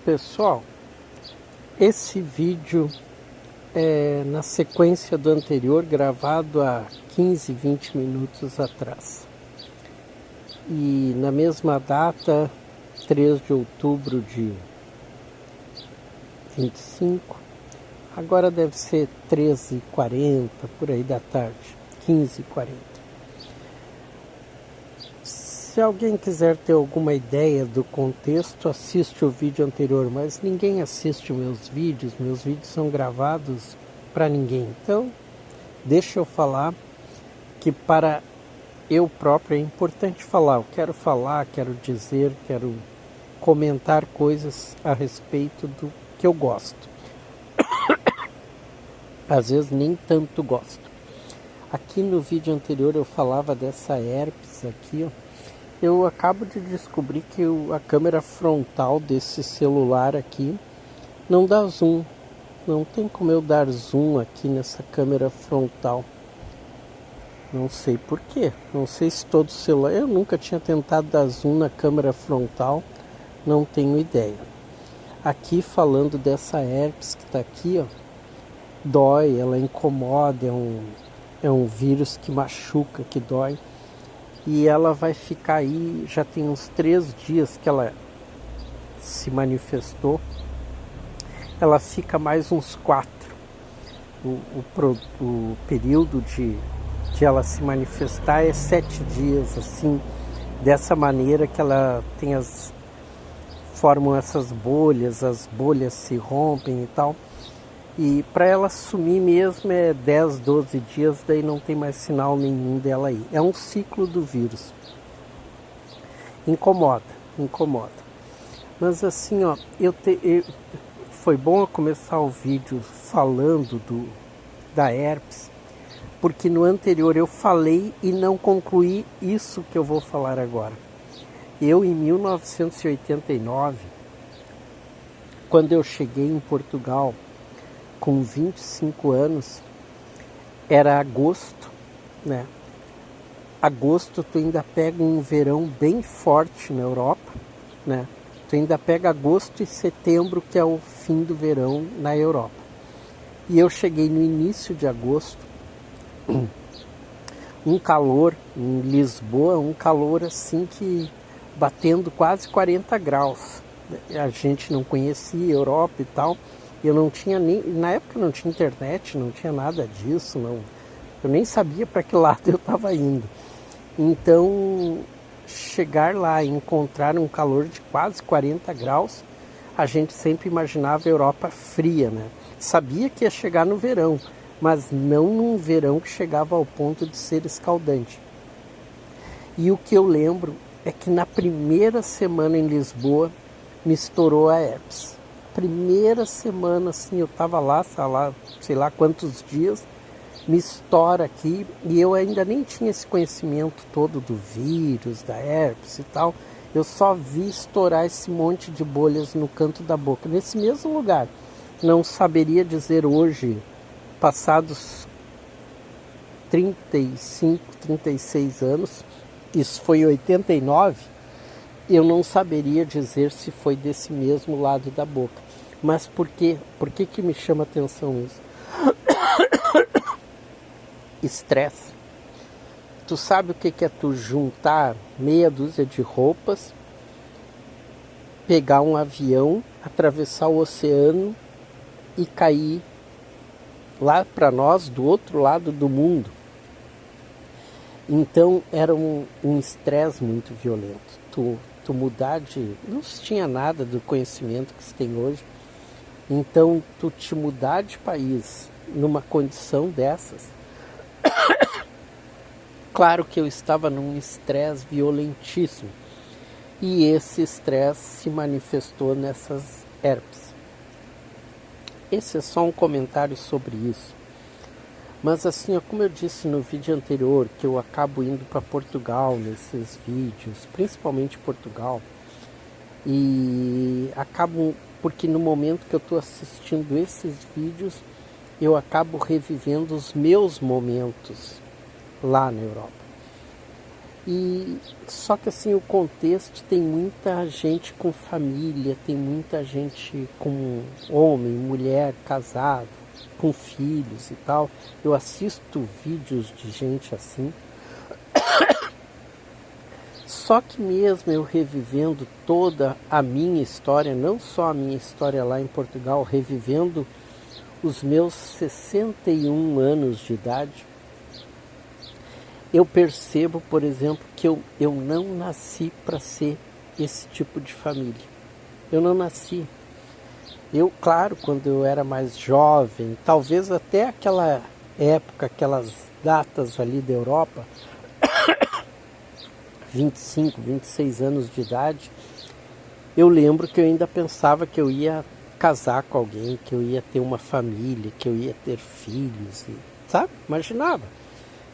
Pessoal, esse vídeo é na sequência do anterior, gravado há 15, 20 minutos atrás. E na mesma data, 3 de outubro de 25, agora deve ser 13h40, por aí da tarde, 15h40. Se alguém quiser ter alguma ideia do contexto, assiste o vídeo anterior, mas ninguém assiste meus vídeos são gravados para ninguém. Então, deixa eu falar que para eu próprio é importante falar. Eu quero falar, quero dizer, quero comentar coisas a respeito do que eu gosto. Às vezes nem tanto gosto. Aqui no vídeo anterior eu falava dessa herpes aqui, ó. Eu acabo de descobrir que a câmera frontal desse celular aqui não dá zoom. Não tem como eu dar zoom aqui nessa câmera frontal. Não sei por quê. Não sei se todo celular... Eu nunca tinha tentado dar zoom na câmera frontal. Não tenho ideia. Aqui falando dessa herpes que está aqui, ó. Dói, ela incomoda. É um vírus que machuca, que dói. E ela vai ficar aí, já tem uns 3 dias que ela se manifestou. Ela fica mais uns 4. O período de ela se manifestar é 7 dias, assim, dessa maneira que ela tem formam essas bolhas, as bolhas se rompem e tal. E para ela sumir mesmo é 10, 12 dias, daí não tem mais sinal nenhum dela aí. É um ciclo do vírus. Incomoda. Mas assim, ó, foi bom eu começar o vídeo falando da herpes, porque no anterior eu falei e não concluí isso que eu vou falar agora. Eu, em 1989, quando eu cheguei em Portugal, com 25 anos, era agosto, né? Agosto tu ainda pega um verão bem forte na Europa, né? Tu ainda pega agosto e setembro, que é o fim do verão na Europa. E eu cheguei no início de agosto, um calor em Lisboa, um calor assim que batendo quase 40 graus. A gente não conhecia a Europa e tal. Eu não tinha nem, na época não tinha internet, não tinha nada disso, não. Eu nem sabia para que lado eu estava indo. Então, chegar lá e encontrar um calor de quase 40 graus, a gente sempre imaginava a Europa fria, né? Sabia que ia chegar no verão, mas não num verão que chegava ao ponto de ser escaldante. E o que eu lembro é que na primeira semana em Lisboa me estourou a herpes. Primeira semana, assim, eu estava lá, sei lá quantos dias, me estoura aqui, e eu ainda nem tinha esse conhecimento todo do vírus, da herpes e tal. Eu só vi estourar esse monte de bolhas no canto da boca, nesse mesmo lugar. Não saberia dizer hoje, passados 35, 36 anos, isso foi em 89, eu não saberia dizer se foi desse mesmo lado da boca. Mas por quê? Por que me chama atenção isso? Estresse. Tu sabe o que é tu juntar meia dúzia de roupas, pegar um avião, atravessar o oceano e cair lá para nós, do outro lado do mundo? Então era um estresse muito violento. Tu mudar de... Não se tinha nada do conhecimento que se tem hoje. Então, tu te mudar de país numa condição dessas... Claro que eu estava num estresse violentíssimo. E esse estresse se manifestou nessas herpes. Esse é só um comentário sobre isso. Mas assim, como eu disse no vídeo anterior, que eu acabo indo para Portugal nesses vídeos, principalmente Portugal, e acabo... Porque no momento que eu estou assistindo esses vídeos, eu acabo revivendo os meus momentos lá na Europa. E só que assim, o contexto tem muita gente com família, tem muita gente com homem, mulher, casado, com filhos e tal. Eu assisto vídeos de gente assim. Só que mesmo eu revivendo toda a minha história, não só a minha história lá em Portugal, revivendo os meus 61 anos de idade, eu percebo, por exemplo, que eu não nasci para ser esse tipo de família. Eu não nasci. Eu, claro, quando eu era mais jovem, talvez até aquela época, aquelas datas ali da Europa, 25, 26 anos de idade, eu lembro que eu ainda pensava que eu ia casar com alguém, que eu ia ter uma família, que eu ia ter filhos, sabe? Imaginava.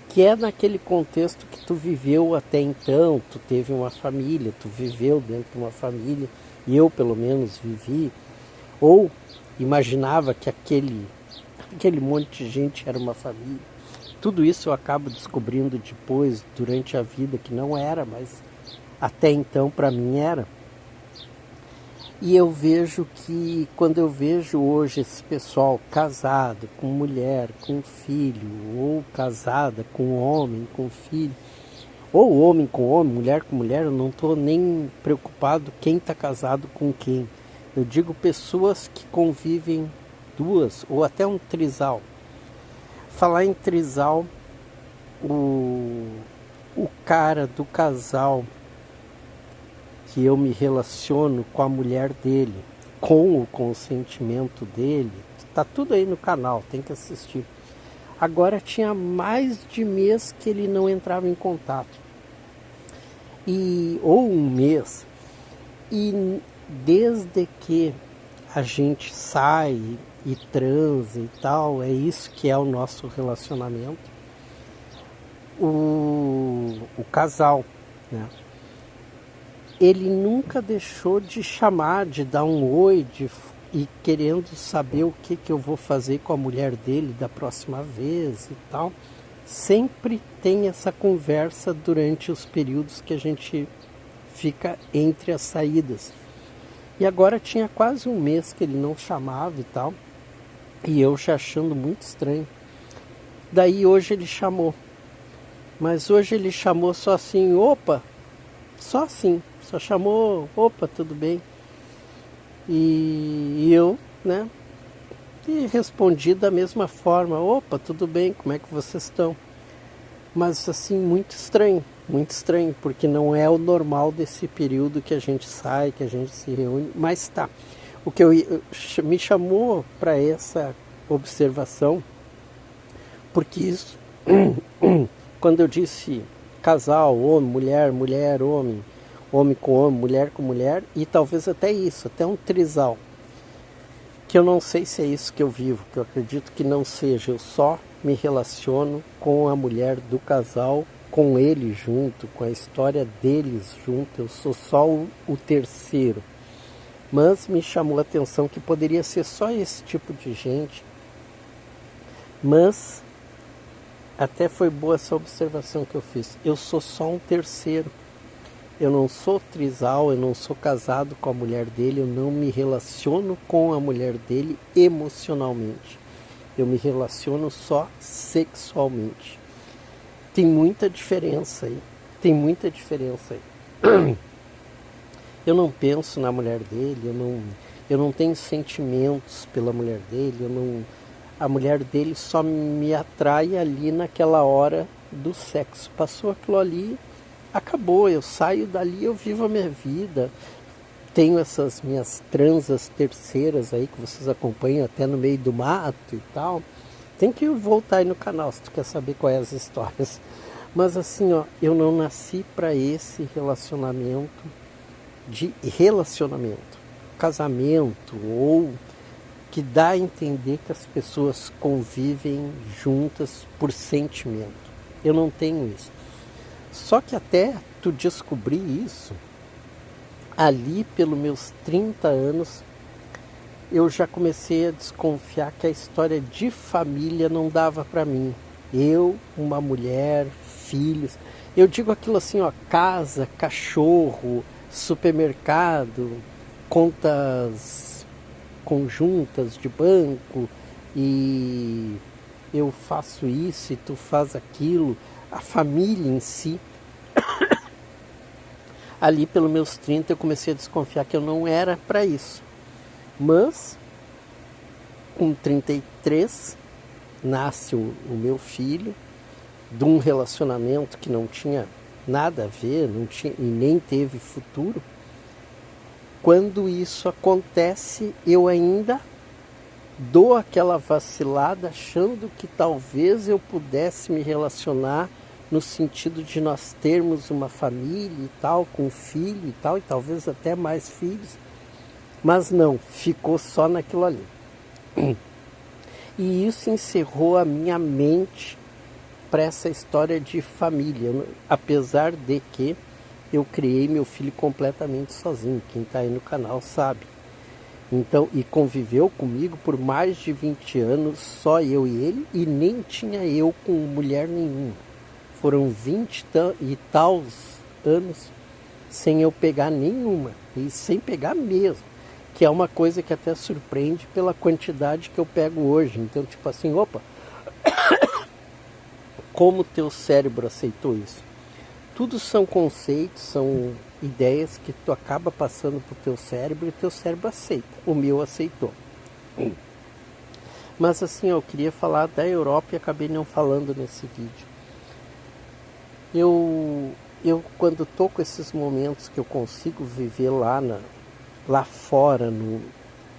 Que é naquele contexto que tu viveu até então, tu teve uma família, tu viveu dentro de uma família, e eu pelo menos vivi, ou imaginava que aquele monte de gente era uma família. Tudo isso eu acabo descobrindo depois, durante a vida, que não era, mas até então para mim era. E eu vejo que, quando eu vejo hoje esse pessoal casado, com mulher, com filho, ou casada com homem, com filho, ou homem com homem, mulher com mulher, eu não estou nem preocupado quem está casado com quem. Eu digo pessoas que convivem duas, ou até um trisal. Falar em trisal, o cara do casal que eu me relaciono com a mulher dele, com o consentimento dele, tá tudo aí no canal, tem que assistir. Agora tinha mais de mês que ele não entrava em contato, ou um mês, e desde que a gente sai e transa e tal, é isso que é o nosso relacionamento, o casal, né? Ele nunca deixou de chamar, de dar um oi, e querendo saber o que eu vou fazer com a mulher dele da próxima vez e tal. Sempre tem essa conversa durante os períodos que a gente fica entre as saídas. E agora tinha quase um mês que ele não chamava e tal, e eu já achando muito estranho. Daí hoje ele chamou, mas hoje ele chamou só assim, opa, só assim. Só chamou, opa, tudo bem. E eu, né, e respondi da mesma forma, opa, tudo bem, como é que vocês estão? Mas assim, muito estranho, porque não é o normal desse período que a gente sai, que a gente se reúne, mas tá. O que me chamou para essa observação, porque isso, quando eu disse casal, homem, mulher, mulher, homem, homem com homem, mulher com mulher, e talvez até isso, até um trisal, que eu não sei se é isso que eu vivo, que eu acredito que não seja, eu só me relaciono com a mulher do casal, com ele junto, com a história deles junto, eu sou só o terceiro. Mas me chamou a atenção que poderia ser só esse tipo de gente, mas até foi boa essa observação que eu fiz, eu sou só um terceiro. Eu não sou trisal, eu não sou casado com a mulher dele, eu não me relaciono com a mulher dele emocionalmente. Eu me relaciono só sexualmente. Tem muita diferença aí. Eu não penso na mulher dele, eu não tenho sentimentos pela mulher dele, a mulher dele só me atrai ali naquela hora do sexo. Passou aquilo ali, acabou, eu saio dali, eu vivo a minha vida. Tenho essas minhas transas terceiras aí que vocês acompanham até no meio do mato e tal. Tem que voltar aí no canal se tu quer saber quais as histórias. Mas assim, ó, eu não nasci para esse relacionamento, casamento, ou que dá a entender que as pessoas convivem juntas por sentimento. Eu não tenho isso. Só que até tu descobrir isso, ali pelos meus 30 anos, eu já comecei a desconfiar que a história de família não dava para mim. Eu, uma mulher, filhos. Eu digo aquilo assim, ó, casa, cachorro, supermercado, contas conjuntas de banco, e eu faço isso e tu faz aquilo, a família em si. Ali pelos meus 30 eu comecei a desconfiar que eu não era para isso. Mas com 33 nasce o meu filho, de um relacionamento que não tinha nada a ver, não tinha, e nem teve futuro. Quando isso acontece, eu ainda dou aquela vacilada, achando que talvez eu pudesse me relacionar no sentido de nós termos uma família e tal, com filho e tal, e talvez até mais filhos. Mas não, ficou só naquilo ali. E isso encerrou a minha mente para essa história de família, apesar de que eu criei meu filho completamente sozinho, quem está aí no canal sabe. Então, e conviveu comigo por mais de 20 anos, só eu e ele, e nem tinha eu com mulher nenhuma. Foram 20 e tal anos sem eu pegar nenhuma, e sem pegar mesmo, que é uma coisa que até surpreende pela quantidade que eu pego hoje. Então, tipo assim, opa, como teu cérebro aceitou isso? Tudo são conceitos, são ideias que tu acaba passando pro teu cérebro e teu cérebro aceita. O meu aceitou. Mas assim, eu queria falar da Europa e acabei não falando nesse vídeo. Eu quando tô com esses momentos que eu consigo viver lá fora,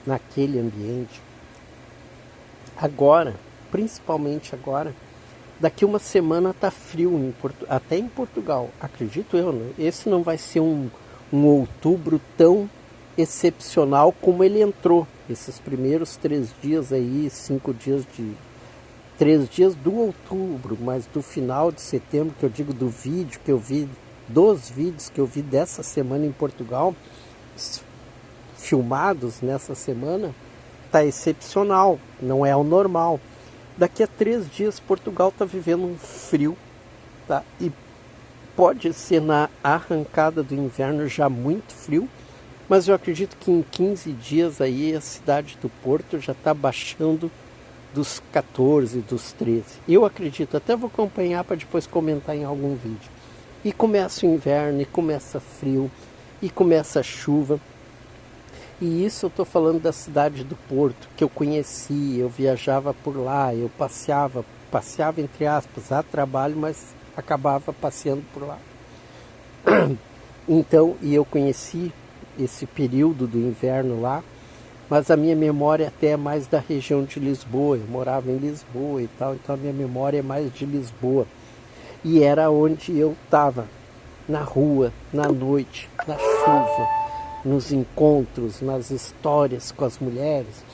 naquele ambiente, agora, principalmente agora, daqui uma semana tá frio, até em Portugal, acredito eu, né? Esse não vai ser um outubro tão excepcional como ele entrou. Esses primeiros 3 dias aí, 5 dias 3 dias do outubro, mas do final de setembro, que eu digo do vídeo que eu vi, dos vídeos que eu vi dessa semana em Portugal, filmados nessa semana, tá excepcional, não é o normal. Daqui a 3 dias Portugal está vivendo um frio, tá? E pode ser na arrancada do inverno já muito frio, mas eu acredito que em 15 dias aí a cidade do Porto já está baixando dos 14, dos 13. Eu acredito, até vou acompanhar para depois comentar em algum vídeo. E começa o inverno, e começa frio, e começa a chuva. E isso eu estou falando da cidade do Porto, que eu conheci, eu viajava por lá, eu passeava entre aspas, a trabalho, mas acabava passeando por lá. Então, e eu conheci esse período do inverno lá, mas a minha memória até é mais da região de Lisboa, eu morava em Lisboa e tal, então a minha memória é mais de Lisboa. E era onde eu estava, na rua, na noite, na chuva, nos encontros, nas histórias com as mulheres.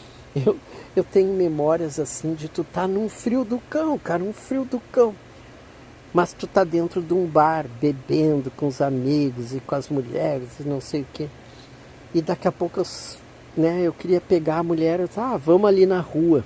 Eu tenho memórias assim de tu tá num frio do cão, cara, um frio do cão. Mas tu tá dentro de um bar, bebendo com os amigos e com as mulheres e não sei o quê. E daqui a pouco eu queria pegar a mulher, vamos ali na rua.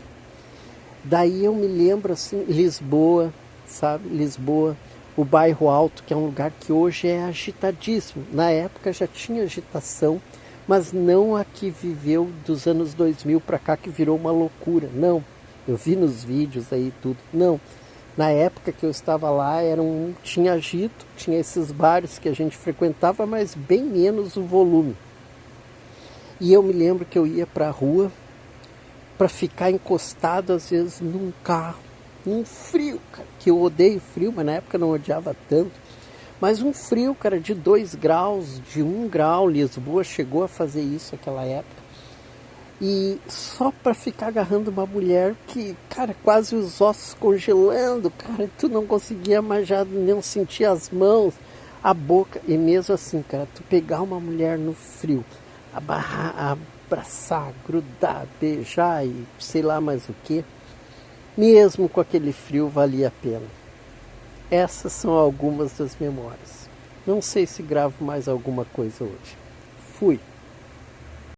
Daí eu me lembro assim, Lisboa, sabe? Lisboa, o bairro Alto, que é um lugar que hoje é agitadíssimo. Na época já tinha agitação, mas não a que viveu dos anos 2000 para cá, que virou uma loucura. Não, eu vi nos vídeos aí tudo. Não, na época que eu estava lá tinha agito, tinha esses bares que a gente frequentava, mas bem menos o volume. E eu me lembro que eu ia para a rua para ficar encostado às vezes num carro, num frio, cara, que eu odeio frio, mas na época não odiava tanto. Mas um frio, cara, de 2 graus, de 1 grau, Lisboa chegou a fazer isso naquela época. E só para ficar agarrando uma mulher que, cara, quase os ossos congelando, cara, tu não conseguia mais já nem sentir as mãos, a boca. E mesmo assim, cara, tu pegar uma mulher no frio, abraçar, grudar, beijar e sei lá mais o que, mesmo com aquele frio valia a pena. Essas são algumas das memórias. Não sei se gravo mais alguma coisa hoje. Fui.